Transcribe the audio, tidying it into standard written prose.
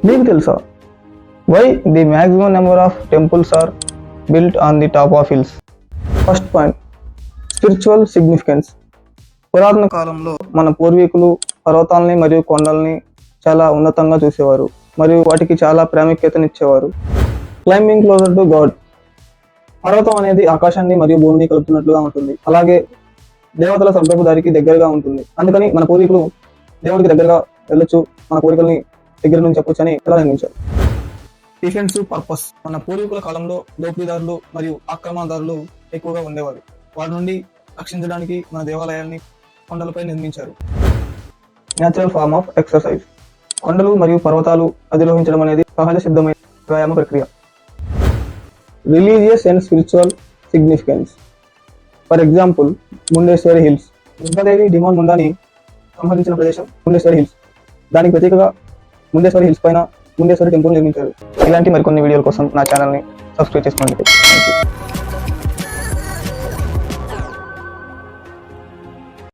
మీకు తెలుసా why the maximum number of temples are built on the top of hills? First point, spiritual significance. పురాతన కాలంలో మన పూర్వీకులు పర్వతాలని మరియు కొండల్ని చాలా ఉన్నతంగా చూసేవారు మరియు వాటికి చాలా ప్రాముఖ్యతనిచ్చేవారు. Climbing closer to God. పర్వతం అనేది ఆకాశాన్ని మరియు భూమిని కలుపుతున్నట్లుగా ఉంటుంది. అలాగే దేవతల సంప్రభు దారికి దగ్గరగా ఉంటుంది. అందుకని మన పూర్వీకులు దేవుడికి దగ్గరగా వెళ్ళొచ్చు, మన కోరికల్ని దగ్గర నుంచి చెప్పొచ్చు అని ఎలా నిర్మించారు. Defensive purpose. మన పూర్వీకుల కాలంలో దోపిడీదారులు మరియు ఆక్రమణదారులు ఎక్కువగా ఉండేవారు. వారి నుండి రక్షించడానికి మన దేవాలయాల్ని కొండలపై నిర్మించారు. Natural form of exercise. కొండలు మరియు పర్వతాలు అధిరోహించడం అనేది సహజ సిద్ధమైన వ్యాయామ ప్రక్రియ. Religious and spiritual significance. For example, Mundeshwari hills. Durgadevi demon ముండాని సంహరించిన ప్రదేశం ముండేశ్వరి హిల్స్. దానికి ప్రత్యేకంగా ముండేశ్వరి హిల్స్ పైన ముండేశ్వరి టెంపుల్ నిర్మించారు. ఇలాంటి మరికొన్ని వీడియోల కోసం నా ఛానల్ని సబ్స్క్రైబ్ చేసుకోండి. థాంక్యూ.